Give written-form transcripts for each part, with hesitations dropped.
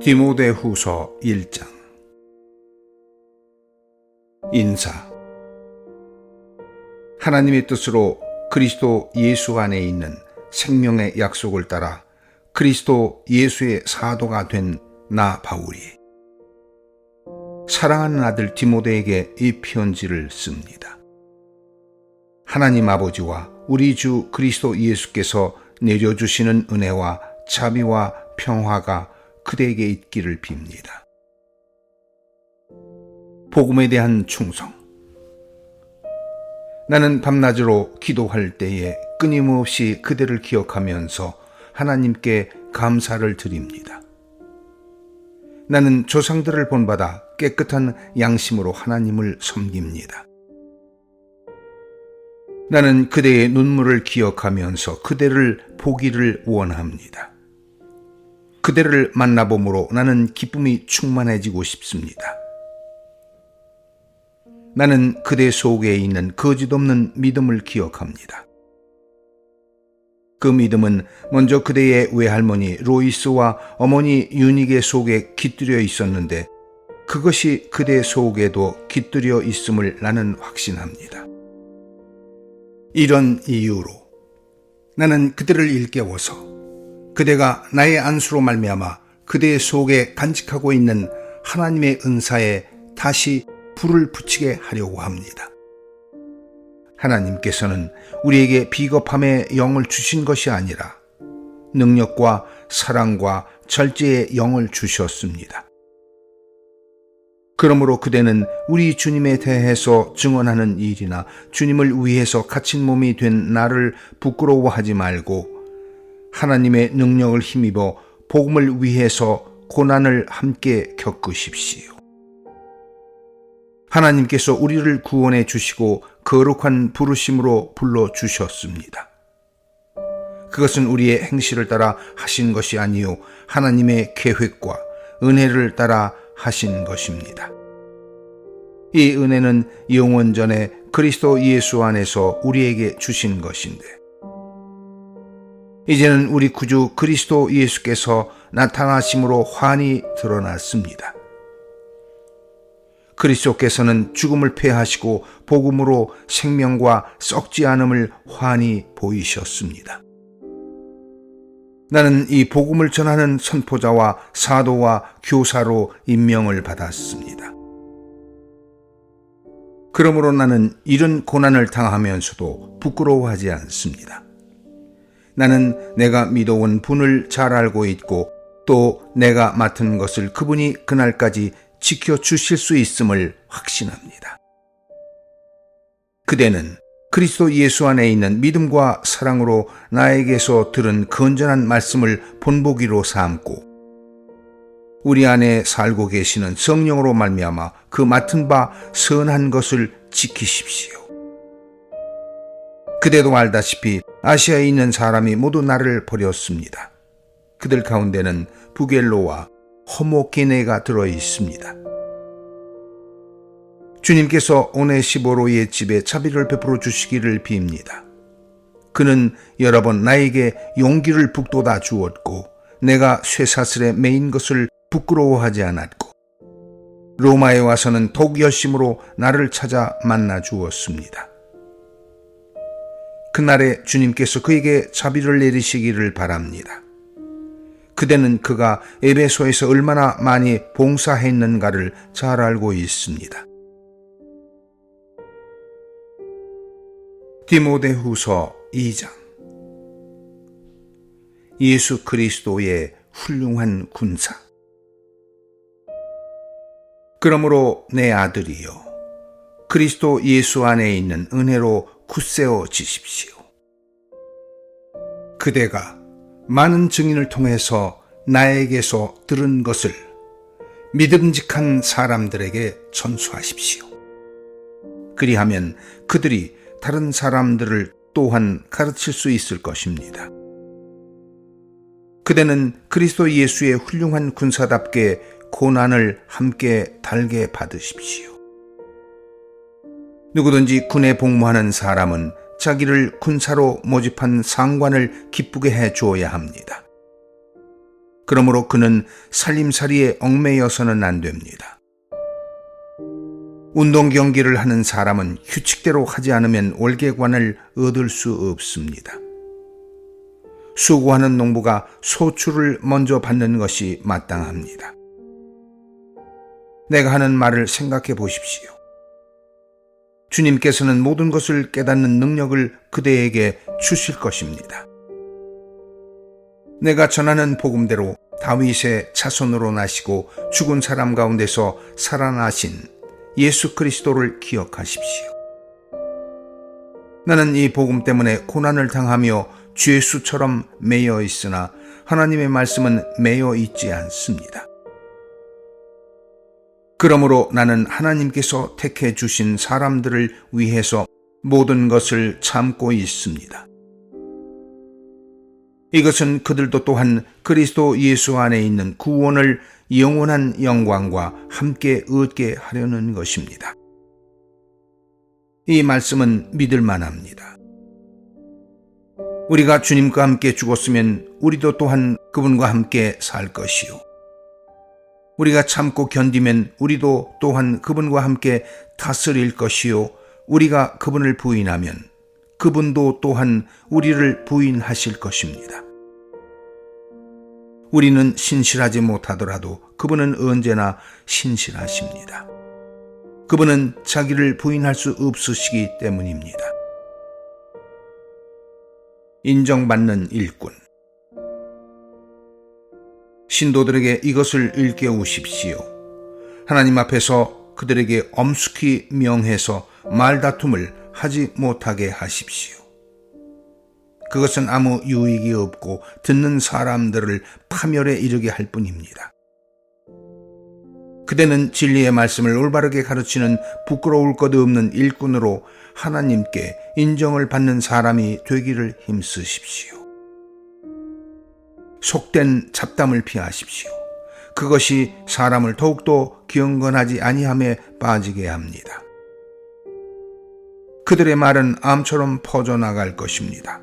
디모데후서 1장. 인사. 하나님의 뜻으로 그리스도 예수 안에 있는 생명의 약속을 따라 그리스도 예수의 사도가 된 나 바울이 사랑하는 아들 디모데에게 이 편지를 씁니다. 하나님 아버지와 우리 주 그리스도 예수께서 내려주시는 은혜와 자비와 평화가 그대에게 있기를 빕니다. 복음에 대한 충성. 나는 밤낮으로 기도할 때에 끊임없이 그대를 기억하면서 하나님께 감사를 드립니다. 나는 조상들을 본받아 깨끗한 양심으로 하나님을 섬깁니다. 나는 그대의 눈물을 기억하면서 그대를 보기를 원합니다. 그대를 만나봄으로 나는 기쁨이 충만해지고 싶습니다. 나는 그대 속에 있는 거짓없는 믿음을 기억합니다. 그 믿음은 먼저 그대의 외할머니 로이스와 어머니 유니게 속에 깃들여 있었는데 그것이 그대 속에도 깃들여 있음을 나는 확신합니다. 이런 이유로 나는 그대를 일깨워서 그대가 나의 안수로 말미암아 그대 속에 간직하고 있는 하나님의 은사에 다시 불을 붙이게 하려고 합니다. 하나님께서는 우리에게 비겁함의 영을 주신 것이 아니라 능력과 사랑과 절제의 영을 주셨습니다. 그러므로 그대는 우리 주님에 대해서 증언하는 일이나 주님을 위해서 갇힌 몸이 된 나를 부끄러워하지 말고 하나님의 능력을 힘입어 복음을 위해서 고난을 함께 겪으십시오. 하나님께서 우리를 구원해 주시고 거룩한 부르심으로 불러주셨습니다. 그것은 우리의 행실을 따라 하신 것이 아니요 하나님의 계획과 은혜를 따라 하신 것입니다. 이 은혜는 영원전에 그리스도 예수 안에서 우리에게 주신 것인데 이제는 우리 구주 그리스도 예수께서 나타나심으로 환히 드러났습니다. 그리스도께서는 죽음을 패하시고 복음으로 생명과 썩지 않음을 환히 보이셨습니다. 나는 이 복음을 전하는 선포자와 사도와 교사로 임명을 받았습니다. 그러므로 나는 이런 고난을 당하면서도 부끄러워하지 않습니다. 나는 내가 믿어온 분을 잘 알고 있고 또 내가 맡은 것을 그분이 그날까지 지켜주실 수 있음을 확신합니다. 그대는 그리스도 예수 안에 있는 믿음과 사랑으로 나에게서 들은 건전한 말씀을 본보기로 삼고 우리 안에 살고 계시는 성령으로 말미암아 그 맡은 바 선한 것을 지키십시오. 그대도 알다시피 아시아에 있는 사람이 모두 나를 버렸습니다. 그들 가운데는 부겔로와 호모게네가 들어 있습니다. 주님께서 오네시보로의 집에 자비를 베풀어 주시기를 빕니다. 그는 여러 번 나에게 용기를 북돋아 주었고 내가 쇠사슬에 매인 것을 부끄러워하지 않았고 로마에 와서는 더욱 열심으로 나를 찾아 만나 주었습니다. 그날에 주님께서 그에게 자비를 내리시기를 바랍니다. 그대는 그가 에베소에서 얼마나 많이 봉사했는가를 잘 알고 있습니다. 디모데후서 2장. 예수 그리스도의 훌륭한 군사. 그러므로 내 아들이여 그리스도 예수 안에 있는 은혜로 굳세어지십시오. 그대가 많은 증인을 통해서 나에게서 들은 것을 믿음직한 사람들에게 전수하십시오. 그리하면 그들이 다른 사람들을 또한 가르칠 수 있을 것입니다. 그대는 그리스도 예수의 훌륭한 군사답게 고난을 함께 달게 받으십시오. 누구든지 군에 복무하는 사람은 자기를 군사로 모집한 상관을 기쁘게 해 주어야 합니다. 그러므로 그는 살림살이에 얽매여서는 안 됩니다. 운동 경기를 하는 사람은 규칙대로 하지 않으면 월계관을 얻을 수 없습니다. 수고하는 농부가 소출을 먼저 받는 것이 마땅합니다. 내가 하는 말을 생각해 보십시오. 주님께서는 모든 것을 깨닫는 능력을 그대에게 주실 것입니다. 내가 전하는 복음대로 다윗의 자손으로 나시고 죽은 사람 가운데서 살아나신 예수 그리스도를 기억하십시오. 나는 이 복음 때문에 고난을 당하며 죄수처럼 매여 있으나 하나님의 말씀은 매여 있지 않습니다. 그러므로 나는 하나님께서 택해 주신 사람들을 위해서 모든 것을 참고 있습니다. 이것은 그들도 또한 그리스도 예수 안에 있는 구원을 영원한 영광과 함께 얻게 하려는 것입니다. 이 말씀은 믿을 만합니다. 우리가 주님과 함께 죽었으면 우리도 또한 그분과 함께 살 것이요. 우리가 참고 견디면 우리도 또한 그분과 함께 다스릴 것이요. 우리가 그분을 부인하면 그분도 또한 우리를 부인하실 것입니다. 우리는 신실하지 못하더라도 그분은 언제나 신실하십니다. 그분은 자기를 부인할 수 없으시기 때문입니다. 인정받는 일꾼. 신도들에게 이것을 일깨우십시오. 하나님 앞에서 그들에게 엄숙히 명해서 말다툼을 하지 못하게 하십시오. 그것은 아무 유익이 없고 듣는 사람들을 파멸에 이르게 할 뿐입니다. 그대는 진리의 말씀을 올바르게 가르치는 부끄러울 것 없는 일꾼으로 하나님께 인정을 받는 사람이 되기를 힘쓰십시오. 속된 잡담을 피하십시오. 그것이 사람을 더욱더 경건하지 아니함에 빠지게 합니다. 그들의 말은 암처럼 퍼져나갈 것입니다.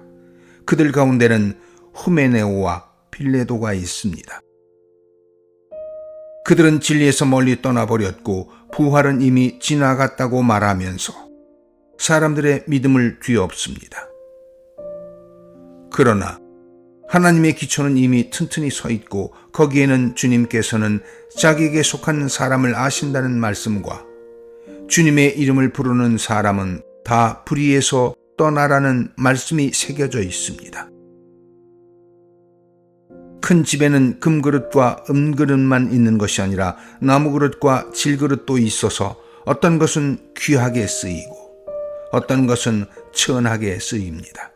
그들 가운데는 후메네오와 빌레도가 있습니다. 그들은 진리에서 멀리 떠나버렸고 부활은 이미 지나갔다고 말하면서 사람들의 믿음을 뒤엎습니다. 그러나 하나님의 기초는 이미 튼튼히 서 있고 거기에는 주님께서는 자기에게 속한 사람을 아신다는 말씀과 주님의 이름을 부르는 사람은 다 불의에서 떠나라는 말씀이 새겨져 있습니다. 큰 집에는 금그릇과 은그릇만 있는 것이 아니라 나무그릇과 질그릇도 있어서 어떤 것은 귀하게 쓰이고 어떤 것은 천하게 쓰입니다.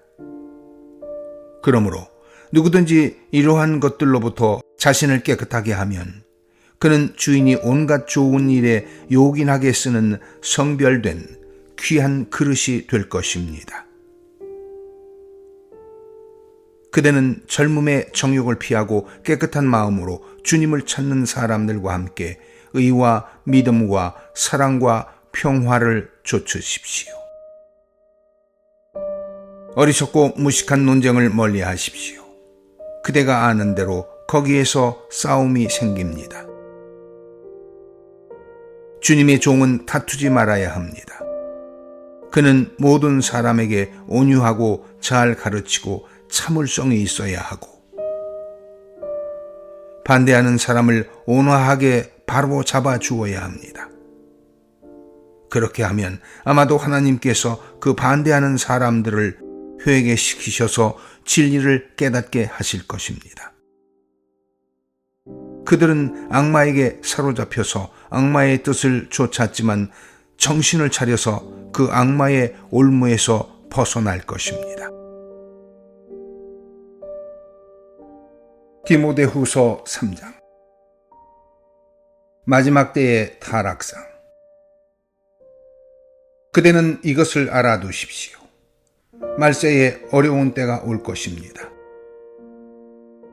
그러므로 누구든지 이러한 것들로부터 자신을 깨끗하게 하면 그는 주인이 온갖 좋은 일에 요긴하게 쓰는 성별된 귀한 그릇이 될 것입니다. 그대는 젊음의 정욕을 피하고 깨끗한 마음으로 주님을 찾는 사람들과 함께 의와 믿음과 사랑과 평화를 좇으십시오. 어리석고 무식한 논쟁을 멀리 하십시오. 그대가 아는 대로 거기에서 싸움이 생깁니다. 주님의 종은 다투지 말아야 합니다. 그는 모든 사람에게 온유하고 잘 가르치고 참을성이 있어야 하고 반대하는 사람을 온화하게 바로 잡아 주어야 합니다. 그렇게 하면 아마도 하나님께서 그 반대하는 사람들을 회개시키셔서 진리를 깨닫게 하실 것입니다. 그들은 악마에게 사로잡혀서 악마의 뜻을 쫓았지만 정신을 차려서 그 악마의 올무에서 벗어날 것입니다. 디모데후서 3장. 마지막 때의 타락상. 그대는 이것을 알아두십시오. 말세에 어려운 때가 올 것입니다.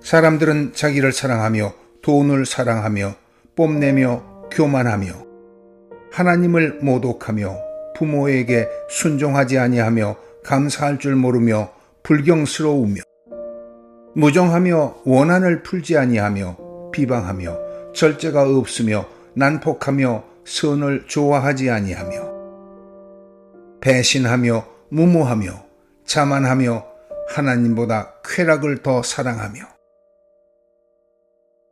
사람들은 자기를 사랑하며 돈을 사랑하며 뽐내며 교만하며 하나님을 모독하며 부모에게 순종하지 아니하며 감사할 줄 모르며 불경스러우며 무정하며 원한을 풀지 아니하며 비방하며 절제가 없으며 난폭하며 선을 좋아하지 아니하며 배신하며 무모하며 자만하며 하나님보다 쾌락을 더 사랑하며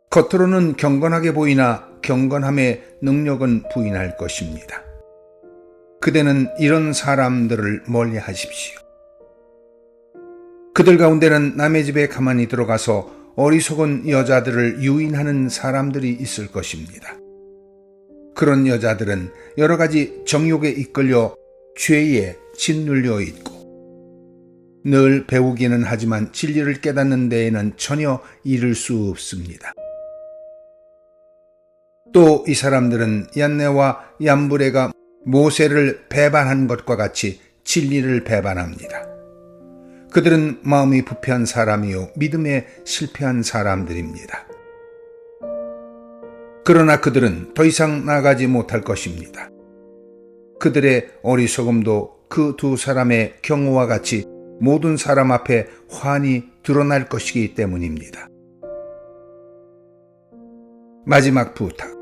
겉으로는 경건하게 보이나 경건함의 능력은 부인할 것입니다. 그대는 이런 사람들을 멀리 하십시오. 그들 가운데는 남의 집에 가만히 들어가서 어리석은 여자들을 유인하는 사람들이 있을 것입니다. 그런 여자들은 여러 가지 정욕에 이끌려 죄에 짓눌려 있고 늘 배우기는 하지만 진리를 깨닫는 데에는 전혀 이를 수 없습니다. 또 이 사람들은 얀네와 얀브레가 모세를 배반한 것과 같이 진리를 배반합니다. 그들은 마음이 부패한 사람이요 믿음에 실패한 사람들입니다. 그러나 그들은 더 이상 나가지 못할 것입니다. 그들의 어리석음도 그 두 사람의 경우와 같이 모든 사람 앞에 환히 드러날 것이기 때문입니다. 마지막 부탁.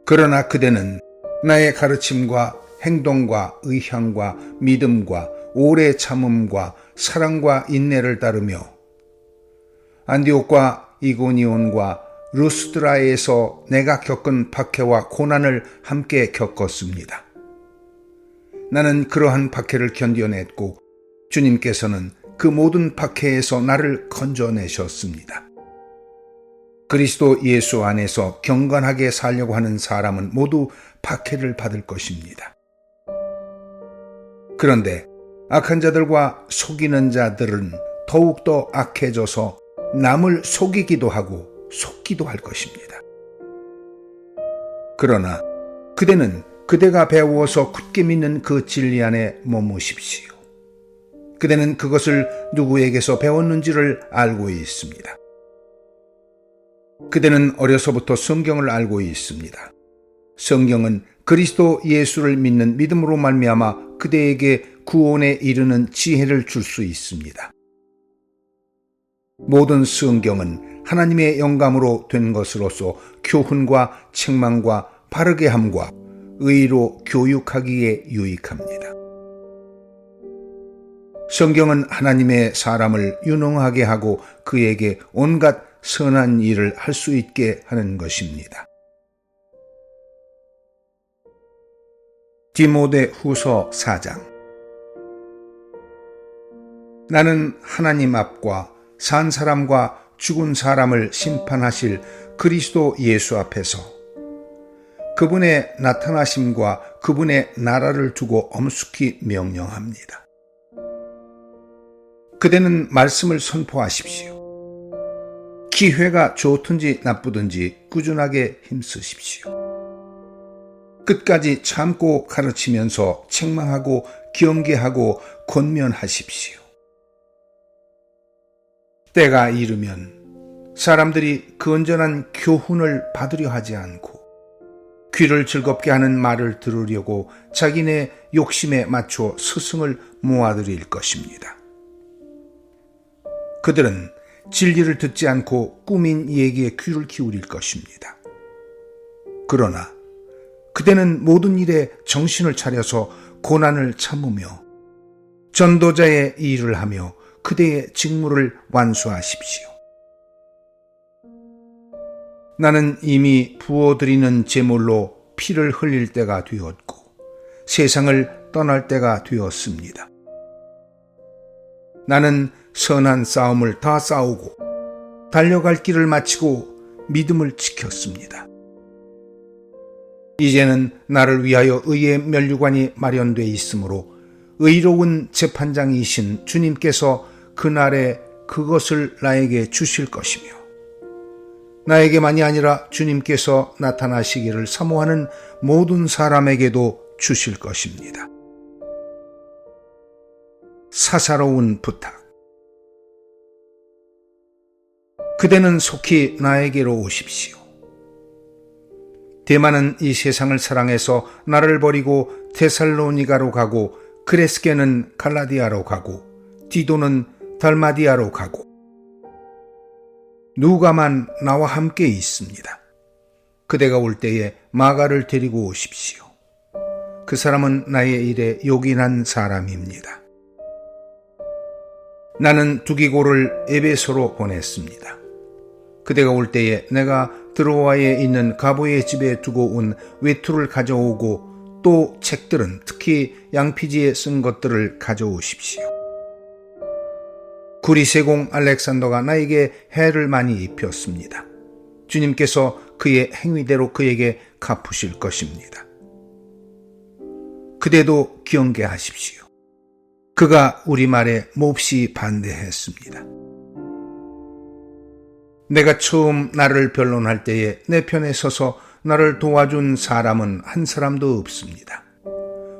그러나 그대는 나의 가르침과 행동과 의향과 믿음과 오래 참음과 사랑과 인내를 따르며 안디옥과 이고니온과 루스드라에서 내가 겪은 박해와 고난을 함께 겪었습니다. 나는 그러한 박해를 견뎌냈고 주님께서는 그 모든 박해에서 나를 건져내셨습니다. 그리스도 예수 안에서 경건하게 살려고 하는 사람은 모두 박해를 받을 것입니다. 그런데 악한 자들과 속이는 자들은 더욱더 악해져서 남을 속이기도 하고 속기도 할 것입니다. 그러나 그대는 그대가 배워서 굳게 믿는 그 진리 안에 머무십시오. 그대는 그것을 누구에게서 배웠는지를 알고 있습니다. 그대는 어려서부터 성경을 알고 있습니다. 성경은 그리스도 예수를 믿는 믿음으로 말미암아 그대에게 구원에 이르는 지혜를 줄 수 있습니다. 모든 성경은 하나님의 영감으로 된 것으로서 교훈과 책망과 바르게 함과 의로 교육하기에 유익합니다. 성경은 하나님의 사람을 유능하게 하고 그에게 온갖 선한 일을 할 수 있게 하는 것입니다. 디모데 후서 4장. 나는 하나님 앞과 산 사람과 죽은 사람을 심판하실 그리스도 예수 앞에서 그분의 나타나심과 그분의 나라를 두고 엄숙히 명령합니다. 그대는 말씀을 선포하십시오. 기회가 좋든지 나쁘든지 꾸준하게 힘쓰십시오. 끝까지 참고 가르치면서 책망하고 경계하고 권면하십시오. 때가 이르면 사람들이 건전한 교훈을 받으려 하지 않고 귀를 즐겁게 하는 말을 들으려고 자기네 욕심에 맞춰 스승을 모아들일 것입니다. 그들은 진리를 듣지 않고 꾸민 얘기에 귀를 기울일 것입니다. 그러나 그대는 모든 일에 정신을 차려서 고난을 참으며 전도자의 일을 하며 그대의 직무를 완수하십시오. 나는 이미 부어드리는 제물로 피를 흘릴 때가 되었고 세상을 떠날 때가 되었습니다. 나는 선한 싸움을 다 싸우고 달려갈 길을 마치고 믿음을 지켰습니다. 이제는 나를 위하여 의의 면류관이 마련되어 있으므로 의로운 재판장이신 주님께서 그날에 그것을 나에게 주실 것이며 나에게만이 아니라 주님께서 나타나시기를 사모하는 모든 사람에게도 주실 것입니다. 사사로운 부탁. 그대는 속히 나에게로 오십시오. 데마는 이 세상을 사랑해서 나를 버리고 데살로니가로 가고 크레스케는 갈라디아로 가고 디도는 달마디아로 가고 누가만 나와 함께 있습니다. 그대가 올 때에 마가를 데리고 오십시오. 그 사람은 나의 일에 요긴한 사람입니다. 나는 두기고를 에베소로 보냈습니다. 그대가 올 때에 내가 드로아에 있는 가보의 집에 두고 온 외투를 가져오고 또 책들은 특히 양피지에 쓴 것들을 가져오십시오. 구리세공 알렉산더가 나에게 해를 많이 입혔습니다. 주님께서 그의 행위대로 그에게 갚으실 것입니다. 그대도 경계하십시오. 그가 우리 말에 몹시 반대했습니다. 내가 처음 나를 변론할 때에 내 편에 서서 나를 도와준 사람은 한 사람도 없습니다.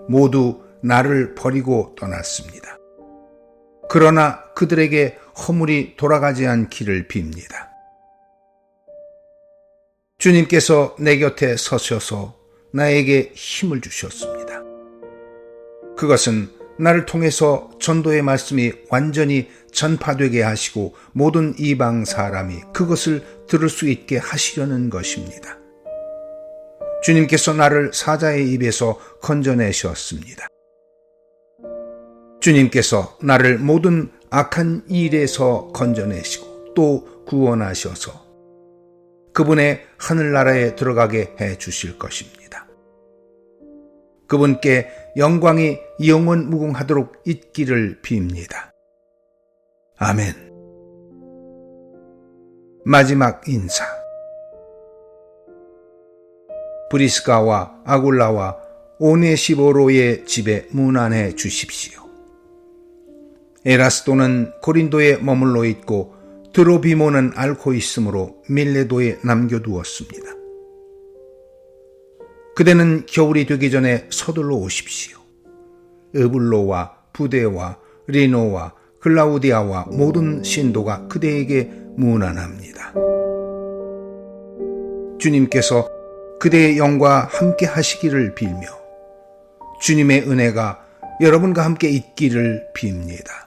모두 나를 버리고 떠났습니다. 그러나 그들에게 허물이 돌아가지 않기를 빕니다. 주님께서 내 곁에 서셔서 나에게 힘을 주셨습니다. 그것은 나를 통해서 전도의 말씀이 완전히 전파되게 하시고 모든 이방 사람이 그것을 들을 수 있게 하시려는 것입니다. 주님께서 나를 사자의 입에서 건져내셨습니다. 주님께서 나를 모든 악한 일에서 건져내시고 또 구원하셔서 그분의 하늘나라에 들어가게 해 주실 것입니다. 그분께 영광이 영원 무궁하도록 있기를 빕니다. 아멘. 마지막 인사. 브리스가와 아굴라와 오네시보로의 집에 문안해 주십시오. 에라스도는 고린도에 머물러 있고 드로비모는 앓고 있으므로 밀레도에 남겨두었습니다. 그대는 겨울이 되기 전에 서둘러 오십시오. 으블로와 부데와 리노와 클라우디아와 모든 신도가 그대에게 문안합니다. 주님께서 그대의 영과 함께 하시기를 빌며 주님의 은혜가 여러분과 함께 있기를 빕니다.